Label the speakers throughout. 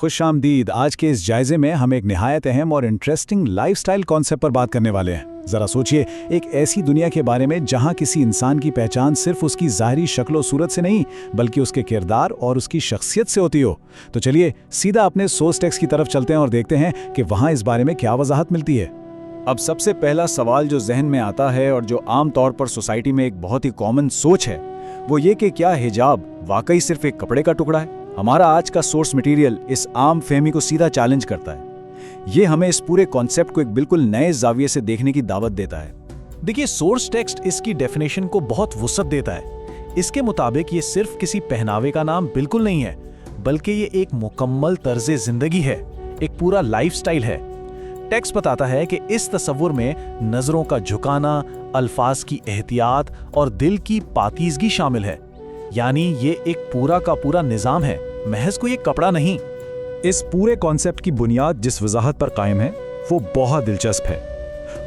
Speaker 1: खुश आमदीद। आज के इस जायजे में हम एक निहायत अहम और इंटरेस्टिंग लाइफस्टाइल कॉन्सेप्ट पर बात करने वाले हैं। जरा सोचिए, एक ऐसी दुनिया के बारे में जहां किसी इंसान की पहचान सिर्फ उसकी ज़ाहिरी शक्ल और सूरत से नहीं बल्कि उसके किरदार और उसकी शख्सियत से होती हो। तो चलिए सीधा अपने सोर्स टेक्स्ट की तरफ चलते हैं और देखते हैं कि वहां इस बारे में क्या वजाहत मिलती है। अब सबसे पहला सवाल जो जहन में आता है और जो आम तौर पर सोसाइटी में एक बहुत ही कॉमन सोच है, वो ये कि क्या हिजाब वाकई सिर्फ एक कपड़े का टुकड़ा है। हमारा आज का सोर्स मटेरियल इस आम फहमी को सीधा चैलेंज करता है। ये हमें इस पूरे कॉन्सेप्ट को एक बिल्कुल नए जाविये से देखने की दावत देता है।
Speaker 2: देखिए, सोर्स टेक्स्ट इसकी डेफिनेशन को बहुत वुसअत देता है। इसके मुताबिक ये सिर्फ किसी पहनावे का नाम बिल्कुल नहीं है, बल्कि ये एक मुकम्मल तर्ज़े जिंदगी है, एक पूरा लाइफस्टाइल है। टेक्स्ट बताता है कि इस तसव्वुर में नजरों का झुकाना, अल्फाज की एहतियात और दिल की पाकीज़गी शामिल है। यानी ये एक पूरा का पूरा निज़ाम है, महज कोई एक कपड़ा नहीं।
Speaker 1: इस पूरे कॉन्सेप्ट की बुनियाद जिस वजाहत पर कायम है वो बहुत दिलचस्प है।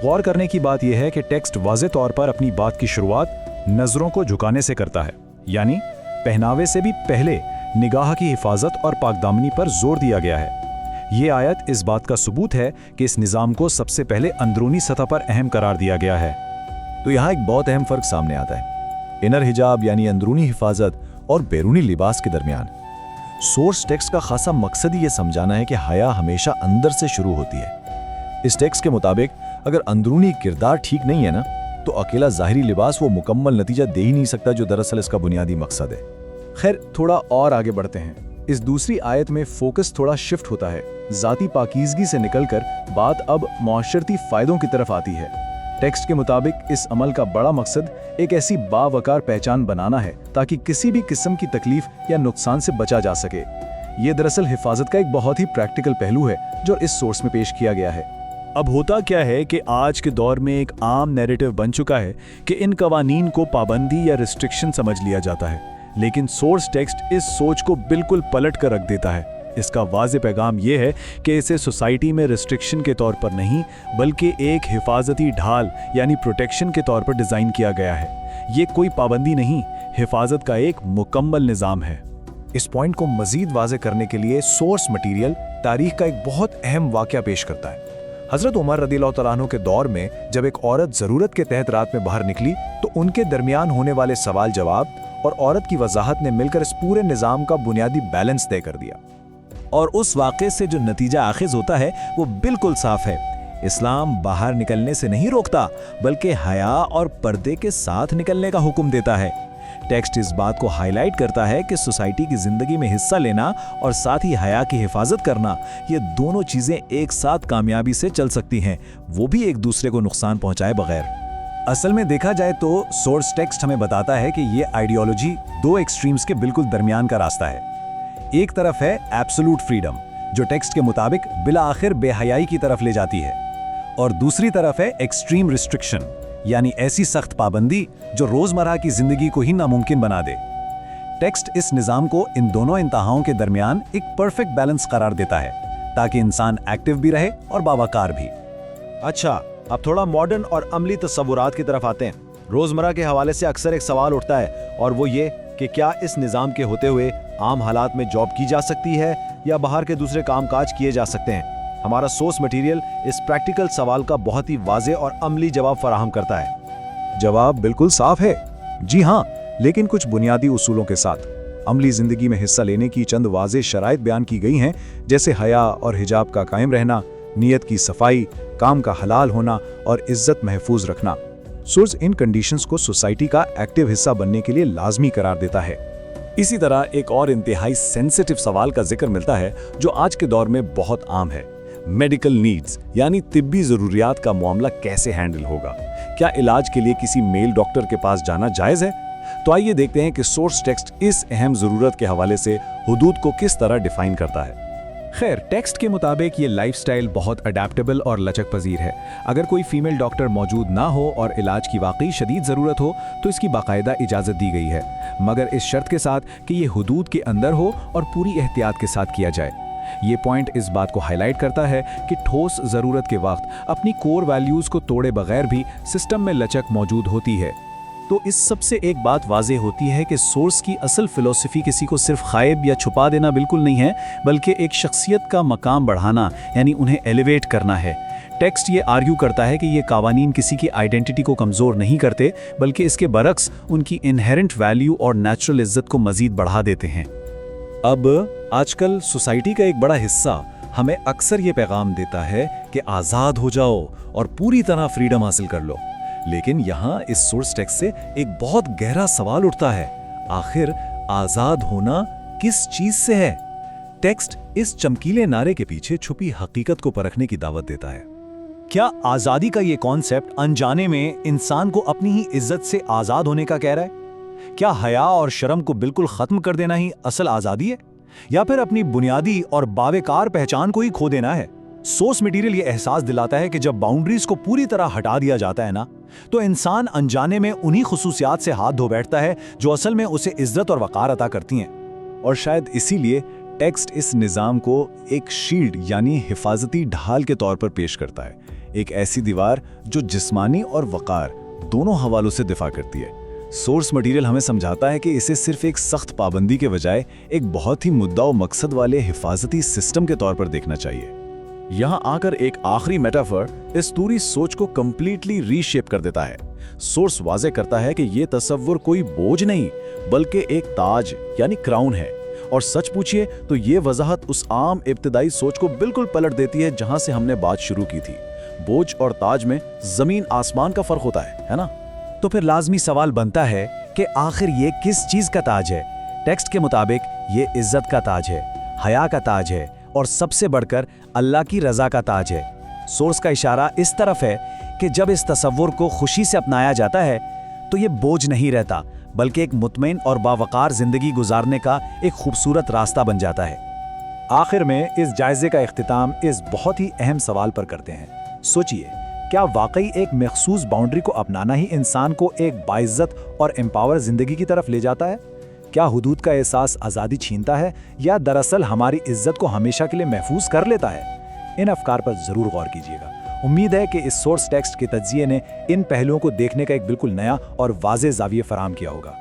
Speaker 1: गौर करने की बात यह है कि टेक्स्ट वाज़े तौर पर अपनी बात की शुरुआत नज़रों को झुकाने से करता है, यानी पहनावे से भी पहले निगाह की हिफाजत और पाकदामनी पर जोर दिया गया है। ये आयत इस बात का सबूत है कि इस निज़ाम को सबसे पहले अंदरूनी सतह पर अहम करार दिया गया है।
Speaker 3: तो यहाँ एक बहुत अहम फ़र्क सामने आता है इनर हिजाब यानी अंदरूनी हिफाजत और बैरूनी लिबास के दरमियान। सोर्स टेक्स्ट का खासा मकसद ही ये समझाना है कि हया हमेशा अंदर से शुरू होती है। इस टेक्स्ट के मुताबिक अगर अंदरूनी किरदार ठीक नहीं है ना, तो अकेला ज़ाहिरी लिबास वो मुकम्मल नतीजा दे ही नहीं सकता जो दरअसल इसका बुनियादी मकसद है।
Speaker 1: खैर, थोड़ा और आगे बढ़ते हैं। इस दूसरी आयत में फोकस थोड़ा शिफ्ट होता है। ज़ाती पाकीज़गी से निकलकर बात अब मुआशरती फ़ायदों की तरफ आती है। टेक्स्ट के मुताबिक इस अमल का बड़ा मकसद एक ऐसी बावकार पहचान बनाना है ताकि किसी भी किस्म की तकलीफ या नुकसान से बचा जा सके। ये दरअसल हिफाजत का एक बहुत ही प्रैक्टिकल पहलू है जो इस सोर्स में पेश किया गया है।
Speaker 2: अब होता क्या है कि आज के दौर में एक आम नैरेटिव बन चुका है कि इन कवानीन को पाबंदी या रिस्ट्रिक्शन समझ लिया जाता है, लेकिन सोर्स टेक्स्ट इस सोच को बिल्कुल पलट कर रख देता है। इसका वाज़े पैगाम यह है कि इसे सोसाइटी में रिस्ट्रिक्शन के तौर पर नहीं बल्कि एक हिफाजती ढाल यानी प्रोटेक्शन के तौर पर डिज़ाइन किया गया है। ये कोई पाबंदी नहीं, हिफाजत का एक मुकम्मल निज़ाम है।
Speaker 3: इस पॉइंट को मजीद वाज़े करने के लिए सोर्स मटीरियल तारीख का एक बहुत अहम वाक़या पेश करता है। हज़रत उमर रज़ियल्लाहु तआला अन्हु के दौर में जब एक औरत ज़रूरत के तहत रात में बाहर निकली तो उनके दरमियान होने वाले सवाल जवाब और औरत की वजाहत ने मिलकर इस पूरे निज़ाम का बुनियादी बैलेंस तय कर दिया।
Speaker 2: और उस वाक़े से जो नतीजा आखिज होता है वो बिल्कुल साफ है। इस्लाम बाहर निकलने से नहीं रोकता बल्कि हया और पर्दे के साथ निकलने का हुक्म देता है। टेक्स्ट इस बात को हाईलाइट करता है कि सोसाइटी की ज़िंदगी में हिस्सा लेना और साथ ही हया की हिफाजत करना, ये दोनों चीज़ें एक साथ कामयाबी से चल सकती हैं, वो भी एक दूसरे को नुकसान पहुंचाए बगैर।
Speaker 1: असल में देखा जाए तो सोर्स टेक्स्ट हमें बताता है कि ये आइडियोलॉजी दो एक्सट्रीम्स के बिल्कुल दरमियान का रास्ता है। एक तरफ है एब्सोल्यूट फ्रीडम जो टेक्स्ट के मुताबिक बिला आखिर बेहयाई की तरफ ले जाती है, और दूसरी तरफ है एक्सट्रीम रिस्ट्रिक्शन यानी ऐसी सख्त पाबंदी जो रोजमर्रा की जिंदगी को ही नामुमकिन बना दे। टेक्स्ट इस निज़ाम को इन दोनों इंतहाओं के दरमियान एक परफेक्ट बैलेंस करार देता है ताकि इंसान एक्टिव भी रहे और बावकार भी।
Speaker 3: अच्छा, अब थोड़ा मॉडर्न और अमली तस्वुरात की तरफ आते हैं। रोजमर्रा के हवाले से अक्सर एक सवाल उठता है और वो ये कि क्या इस निज़ाम के होते हुए आम हालात में जॉब की जा सकती है या बाहर के दूसरे कामकाज किए जा सकते हैं। हमारा सोर्स मटेरियल इस प्रैक्टिकल सवाल का बहुत ही वाज़े और अमली जवाब फराहम करता है।
Speaker 1: जवाब बिल्कुल साफ है, जी हाँ, लेकिन कुछ बुनियादी उसूलों के साथ। अमली ज़िंदगी में हिस्सा लेने की चंद वाज़े शराइत बयान की गई हैं, जैसे हया और हिजाब का कायम रहना, नीयत की सफाई, काम का हलाल होना और इज्जत महफूज रखना। सोर्स इन कंडीशंस को सोसाइटी का एक्टिव हिस्सा बनने के लिए लाजमी करार देता है। इसी तरह एक और इंतहाई सेंसिटिव सवाल का जिक्र मिलता है जो आज के दौर में बहुत आम है। मेडिकल नीड्स यानी तिब्बी ज़रूरियात का मामला कैसे हैंडल होगा। क्या इलाज के लिए किसी मेल डॉक्टर के पास जाना जायज़ है? तो आइए देखते हैं कि सोर्स टेक्स्ट इस अहम ज़रूरत के हवाले से हुदूद को किस तरह डिफाइन करता है।
Speaker 4: खैर, टेक्स्ट के मुताबिक ये लाइफस्टाइल बहुत अडेप्टेबल और लचक पजीर है। अगर कोई फीमेल डॉक्टर मौजूद ना हो और इलाज की वाकई शदीद ज़रूरत हो तो इसकी बाकायदा इजाज़त दी गई है, मगर इस शर्त के साथ कि ये हुदूद के अंदर हो और पूरी एहतियात के साथ किया जाए। ये पॉइंट इस बात को हाईलाइट करता है कि ठोस ज़रूरत के वक्त अपनी कोर वैल्यूज़ को तोड़े बगैर भी सिस्टम में लचक मौजूद होती है।
Speaker 2: تو اس سب سے ایک بات واضح ہوتی ہے کہ سورس کی اصل فلسفی کسی کو صرف غائب یا چھپا دینا بالکل نہیں ہے، بلکہ ایک شخصیت کا مقام بڑھانا، یعنی انہیں ایلیویٹ کرنا ہے۔ ٹیکسٹ یہ آرگیو کرتا ہے کہ یہ قوانین کسی کی آئیڈینٹی کو کمزور نہیں کرتے، بلکہ اس کے برعکس ان کی انہیرنٹ ویلیو اور نیچرل عزت کو مزید بڑھا دیتے ہیں۔
Speaker 3: اب آج کل سوسائٹی کا ایک بڑا حصہ ہمیں اکثر یہ پیغام دیتا ہے کہ آزاد ہو جاؤ اور پوری طرح فریڈم حاصل کر لو، لیکن یہاں اس سورس ٹیکسٹ سے ایک بہت گہرا سوال اٹھتا ہے، آخر آزاد ہونا کس چیز سے ہے؟ ٹیکسٹ اس چمکیلے نعرے کے پیچھے چھپی حقیقت کو پرکھنے کی دعوت دیتا ہے۔
Speaker 2: کیا آزادی کا یہ کانسیپٹ انجانے میں انسان کو اپنی ہی عزت سے آزاد ہونے کا کہہ رہا ہے؟ کیا حیا اور شرم کو بالکل ختم کر دینا ہی اصل آزادی ہے، یا پھر اپنی بنیادی اور باوقار پہچان کو ہی کھو دینا ہے؟ سورس مٹیریل یہ احساس دلاتا ہے کہ جب باؤنڈریز کو پوری طرح ہٹا دیا جاتا ہے نا، تو انسان انجانے میں انہی خصوصیات سے ہاتھ دھو بیٹھتا ہے جو اصل میں اسے عزت اور وقار عطا کرتی ہیں۔
Speaker 1: اور شاید اسی لیے ٹیکسٹ اس نظام کو ایک شیلڈ یعنی حفاظتی ڈھال کے طور پر پیش کرتا ہے، ایک ایسی دیوار جو جسمانی اور وقار دونوں حوالوں سے دفاع کرتی ہے۔ سورس مٹیریل ہمیں سمجھاتا ہے کہ اسے صرف ایک سخت پابندی کے بجائے ایک بہت ہی مدعا و مقصد والے حفاظتی سسٹم کے طور پر دیکھنا چاہیے۔
Speaker 3: یہاں آ کر ایک آخری میٹافر اس پوری سوچ کو کمپلیٹلی ری شیپ کر دیتا ہے۔ سورس واضح کرتا ہے کہ یہ تصور کوئی بوجھ نہیں بلکہ ایک تاج یعنی کراؤن ہے، اور سچ پوچھئے تو یہ وضاحت اس عام ابتدائی سوچ کو بالکل پلٹ دیتی ہے جہاں سے ہم نے بات شروع کی تھی۔ بوجھ اور تاج میں زمین آسمان کا فرق ہوتا ہے نا؟
Speaker 2: تو پھر لازمی سوال بنتا ہے کہ آخر یہ کس چیز کا تاج ہے؟ ٹیکسٹ کے مطابق یہ عزت کا تاج ہے، حیا کا تاج ہے، اور سب سے بڑھ کر اللہ کی رضا کا تاج ہے۔ سورس کا اشارہ اس طرف ہے کہ جب اس تصور کو خوشی سے اپنایا جاتا ہے تو یہ بوجھ نہیں رہتا، بلکہ ایک مطمئن اور باوقار زندگی گزارنے کا ایک خوبصورت راستہ بن جاتا ہے۔ آخر میں اس جائزے کا اختتام اس بہت ہی اہم سوال پر کرتے ہیں۔ سوچئے، کیا واقعی ایک مخصوص باؤنڈری کو اپنانا ہی انسان کو ایک باعزت اور امپاور زندگی کی طرف لے جاتا ہے؟ کیا حدود کا احساس آزادی چھینتا ہے، یا دراصل ہماری عزت کو ہمیشہ کے لیے محفوظ کر لیتا ہے؟ ان افکار پر ضرور غور کیجیے گا۔ امید ہے کہ اس سورس ٹیکسٹ کے تجزیے نے ان پہلوؤں کو دیکھنے کا ایک بالکل نیا اور واضح زاویہ فراہم کیا ہوگا۔